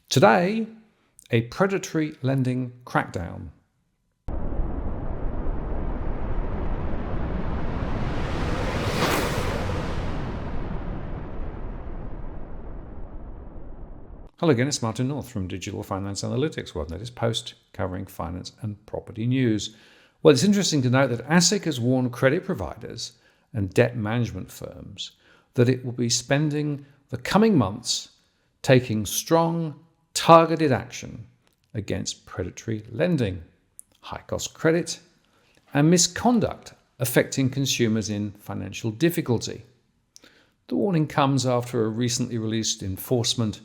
Today, a predatory lending crackdown. Hello again, it's Martin North from Digital Finance Analytics, World Latest Post covering finance and property news. Well, it's interesting to note that ASIC has warned credit providers and debt management firms that it will be spending the coming months taking strong, targeted action against predatory lending, high-cost credit, and misconduct affecting consumers in financial difficulty. The warning comes after a recently released enforcement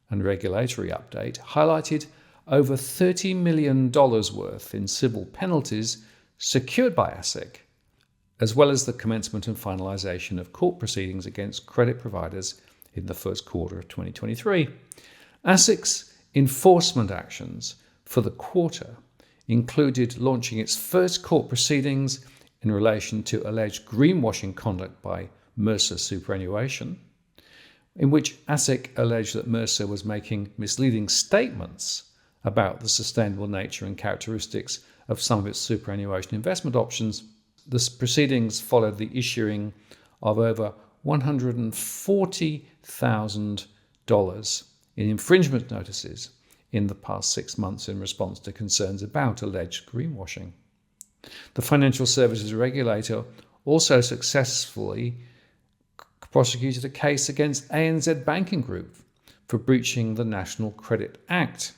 and regulatory update highlighted over $30 million worth in civil penalties secured by ASIC, as well as the commencement and finalisation of court proceedings against credit providers in the first quarter of 2023. ASIC's enforcement actions for the quarter included launching its first court proceedings in relation to alleged greenwashing conduct by Mercer Superannuation, in which ASIC alleged that Mercer was making misleading statements about the sustainable nature and characteristics of some of its superannuation investment options. The proceedings followed the issuing of over $140,000 in infringement notices in the past 6 months in response to concerns about alleged greenwashing. The financial services regulator also successfully prosecuted a case against ANZ Banking Group for breaching the National Credit Act.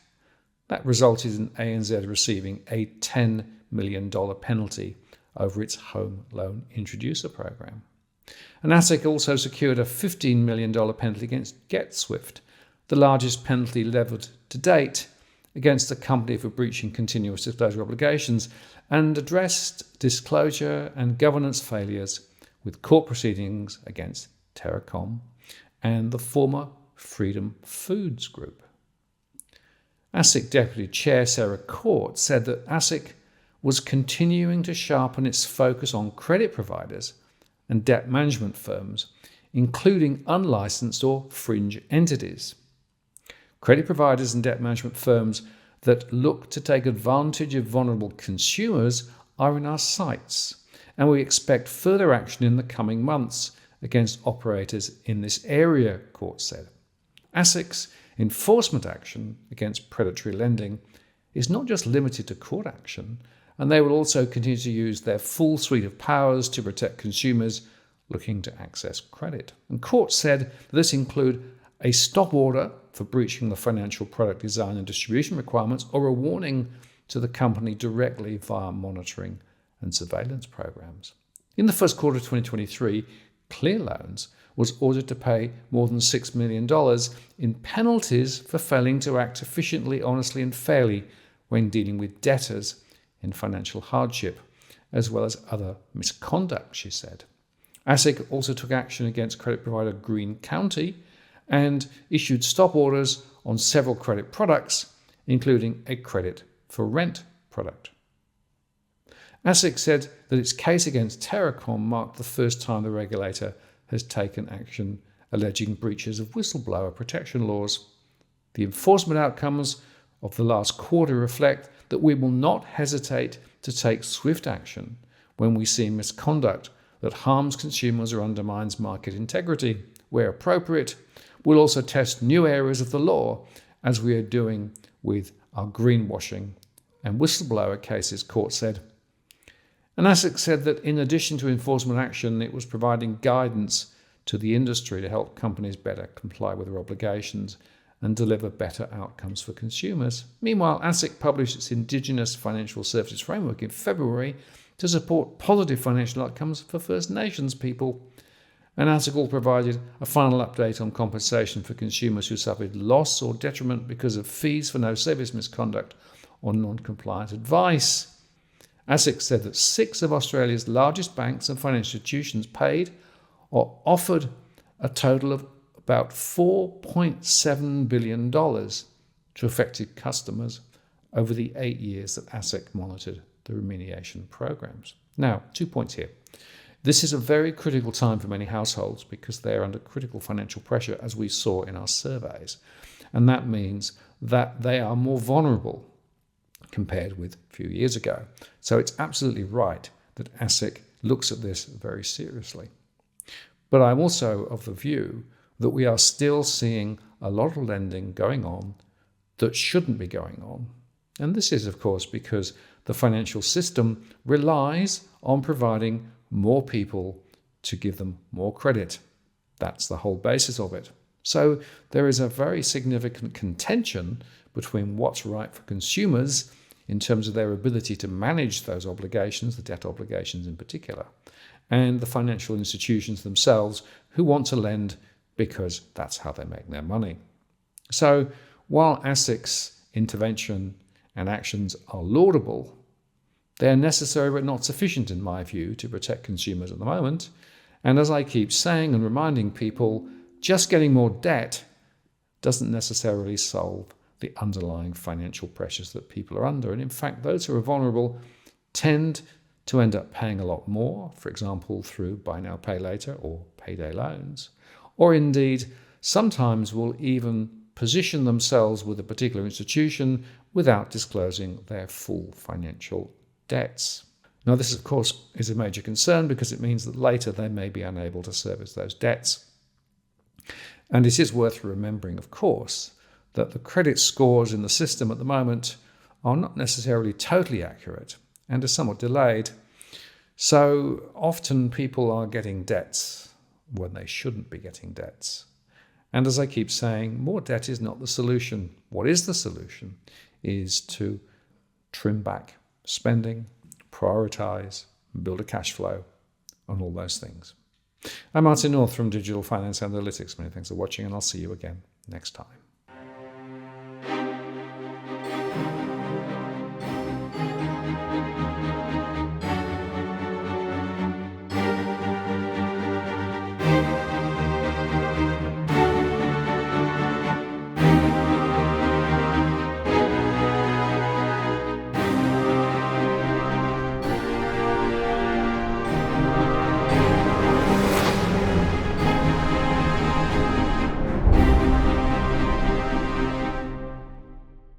That resulted in ANZ receiving a $10 million penalty over its home loan introducer program. And ASIC also secured a $15 million penalty against GetSwift, the largest penalty levied to date against the company for breaching continuous disclosure obligations, and addressed disclosure and governance failures with court proceedings against Terracom and the former Freedom Foods Group. ASIC Deputy Chair Sarah Court said that ASIC was continuing to sharpen its focus on credit providers and debt management firms, including unlicensed or fringe entities. Credit providers and debt management firms that look to take advantage of vulnerable consumers are in our sights, and we expect further action in the coming months against operators in this area, Court said. ASIC's enforcement action against predatory lending is not just limited to court action, and they will also continue to use their full suite of powers to protect consumers looking to access credit. And Court said this include a stop order for breaching the financial product design and distribution requirements, or a warning to the company directly via monitoring and surveillance programs. In the first quarter of 2023, Clear Loans was ordered to pay more than $6 million in penalties for failing to act efficiently, honestly and fairly when dealing with debtors in financial hardship, as well as other misconduct, she said. ASIC also took action against credit provider Green County and issued stop orders on several credit products, including a credit for rent product. ASIC said that its case against Terracom marked the first time the regulator has taken action alleging breaches of whistleblower protection laws. The enforcement outcomes of the last quarter reflect that we will not hesitate to take swift action when we see misconduct that harms consumers or undermines market integrity. Where appropriate, we'll also test new areas of the law, as we are doing with our greenwashing and whistleblower cases, Court said. And ASIC said that in addition to enforcement action, it was providing guidance to the industry to help companies better comply with their obligations and deliver better outcomes for consumers. Meanwhile, ASIC published its Indigenous Financial Services Framework in February to support positive financial outcomes for First Nations people. And ASIC also provided a final update on compensation for consumers who suffered loss or detriment because of fees for no service misconduct or non-compliant advice. ASIC said that 6 of Australia's largest banks and financial institutions paid or offered a total of about $4.7 billion to affected customers over the 8 years that ASIC monitored the remediation programs. Now, 2 points here. This is a very critical time for many households because they are under critical financial pressure, as we saw in our surveys. And that means that they are more vulnerable compared with a few years ago. So it's absolutely right that ASIC looks at this very seriously. But I'm also of the view that we are still seeing a lot of lending going on that shouldn't be going on. And this is, of course, because the financial system relies on providing more people to give them more credit. That's the whole basis of it. So there is a very significant contention between what's right for consumers in terms of their ability to manage those obligations, the debt obligations in particular, and the financial institutions themselves who want to lend because that's how they make their money. So while ASIC's intervention and actions are laudable, they are necessary but not sufficient, in my view, to protect consumers at the moment. And as I keep saying and reminding people, just getting more debt doesn't necessarily solve the underlying financial pressures that people are under. And in fact, those who are vulnerable tend to end up paying a lot more, for example, through buy now, pay later or payday loans, or indeed sometimes will even position themselves with a particular institution without disclosing their full financial debts. Now, this, of course, is a major concern because it means that later they may be unable to service those debts. And it is worth remembering, of course, that the credit scores in the system at the moment are not necessarily totally accurate and are somewhat delayed. So often people are getting debts when they shouldn't be getting debts. And as I keep saying, more debt is not the solution. What is the solution is to trim back spending, prioritize, build a cash flow, and all those things. I'm Martin North from Digital Finance Analytics. Many thanks for watching, and I'll see you again next time.